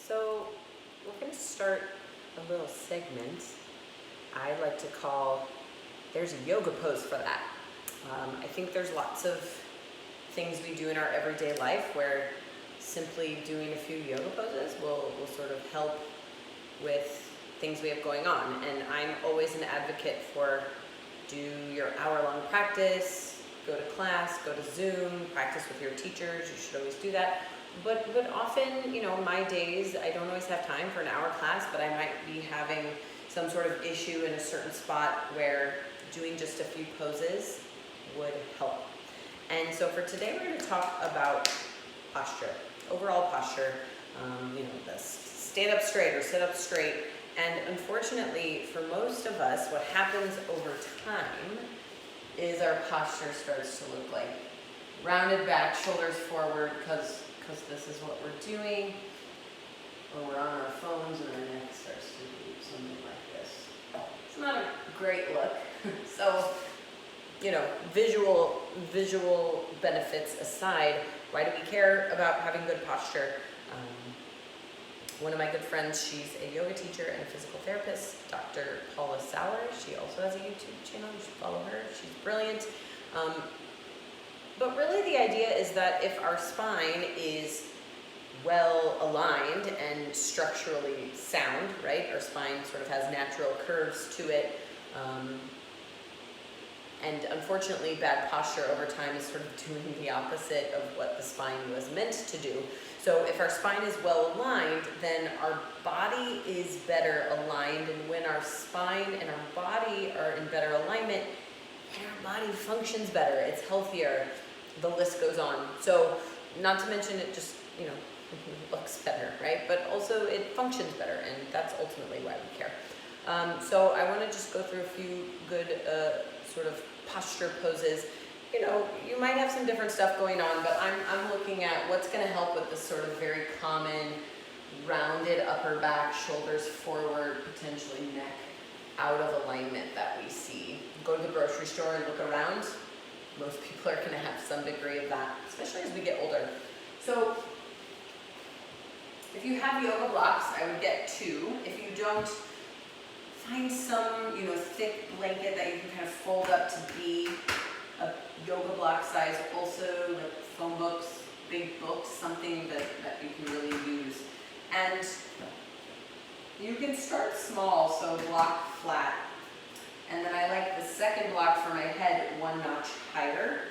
So we're going to start a little segment I like to call There's a Yoga Pose for That. I think there's lots of things we do in our everyday life where simply doing a few yoga poses will sort of help with things we have going on. And I'm always an advocate for do your hour-long practice, go to class, go to Zoom, practice with your teachers. You should always do that. But often, my days, I don't always have time for an hour class, but I might be having some sort of issue in a certain spot where doing just a few poses would help. And so for today, we're going to talk about posture, overall posture, the stand up straight or sit up straight. And unfortunately, for most of us, what happens over time is our posture starts to look like rounded back, shoulders forward, because this is what we're doing, or we're on our phones and our neck starts to do something like this. It's not a great look. So, visual benefits aside, why do we care about having good posture? One of my good friends, she's a yoga teacher and a physical therapist, Dr. Paula Sauer. She also has a YouTube channel. You should follow her. She's brilliant. But really the idea is that if our spine is well aligned and structurally sound, right? Our spine sort of has natural curves to it. And unfortunately, bad posture over time is sort of doing the opposite of what the spine was meant to do. So if our spine is well aligned, then our body is better aligned. And when our spine and our body are in better alignment, and our body functions better, it's healthier, the list goes on. So not to mention it just, looks better, right? But also it functions better, and that's ultimately why we care. So I want to just go through a few good sort of posture poses. You might have some different stuff going on, but I'm looking at what's going to help with this sort of very common rounded upper back, shoulders forward, potentially neck out of alignment that we see. Go to the grocery store and look around. Most people are going to have some degree of that, especially as we get older. So if you have yoga blocks, I would get 2. If you don't, find some, thick blanket that you can kind of fold up to be a yoga block size. Also, like phone books, big books, something that you can really use. And you can start small, so block flat. And then I like the second block for my head 1 notch higher.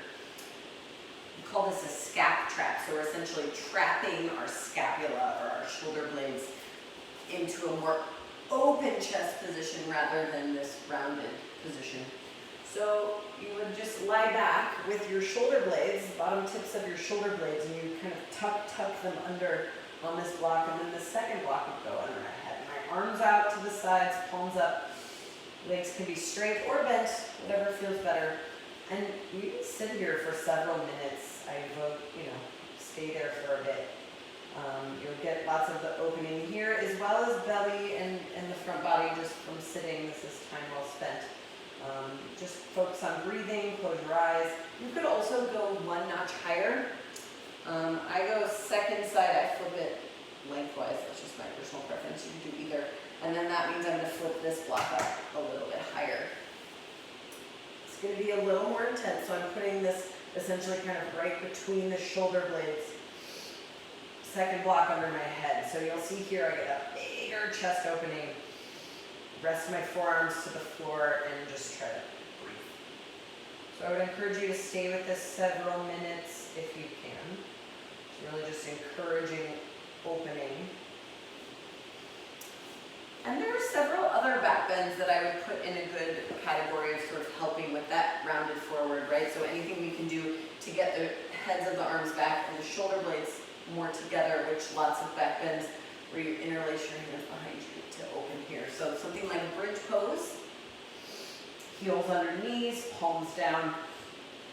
We call this a scap trap. So we're essentially trapping our scapula or our shoulder blades into a more open chest position rather than this rounded position. So you would just lie back with your shoulder blades, the bottom tips of your shoulder blades, and you kind of tuck them under on this block, and then the second block would go under my head. My arms out to the sides, palms up, legs can be straight or bent, whatever feels better. And you can sit here for several minutes. I vote, stay there for a bit. You'll get lots of the opening here, as well as belly and the front body just from sitting. This is time well spent. Just focus on breathing, close your eyes. You could also go 1 notch higher. I go second side, I flip it lengthwise. That's just my personal preference. You can do either. And then that means I'm going to flip this block up a little bit higher. It's going to be a little more intense, so I'm putting this essentially kind of right between the shoulder blades. Second block under my head. So you'll see here I get a bigger chest opening. Rest my forearms to the floor and just try to breathe. So I would encourage you to stay with this several minutes if you can. It's really just encouraging opening. And there are several other back bends that I would put in a good category of sort of helping with that rounded forward, right? So anything we can do to get the heads of the arms back and the shoulder blades more together, which lots of back bends where you interlace your hands behind you to open here. So something like a bridge pose, heels under knees, palms down,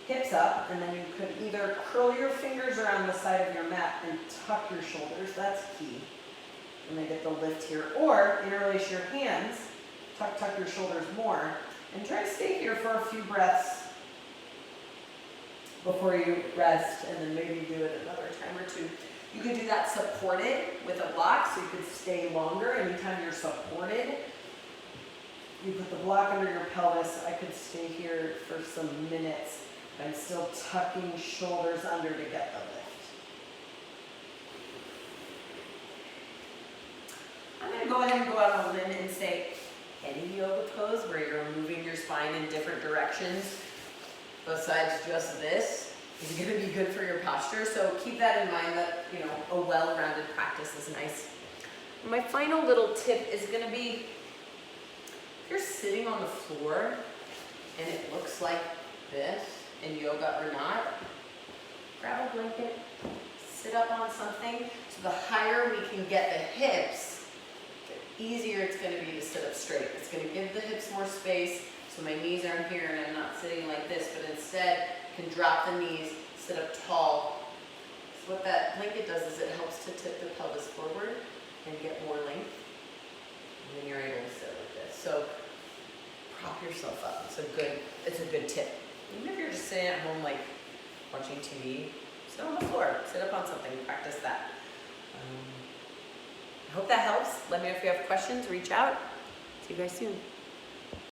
hips up, and then you could either curl your fingers around the side of your mat and tuck your shoulders. That's key. And they get the lift here. Or interlace your hands, tuck your shoulders more, and try to stay here for a few breaths before you rest, and then maybe do it another time or two. You You could do that supported with a block, so you could stay longer. Anytime you're supported, you put the block under your pelvis. I could stay here for some minutes. I'm still tucking shoulders under to get the lift. I'm going to go ahead and go out on a limb and say any yoga pose where you're moving your spine in different directions besides just this is going to be good for your posture. So keep that in mind, that, you know, a well-rounded practice is nice. My final little tip is going to be, if you're sitting on the floor and it looks like this in yoga or not, grab a blanket, sit up on something. So the higher we can get the hips, the easier it's going to be to sit up straight. It's going to give the hips more space, so my knees aren't here and I'm not sitting like this, but instead I can drop the knees, sit up tall. So what that blanket does is it helps to tip the pelvis forward and get more length, and then you're able to sit like this. So prop yourself up. It's a good tip. Even if you're just sitting at home, like watching TV, sit on the floor, sit up on something, practice that. I hope that helps. Let me know if you have questions, reach out. See you guys soon.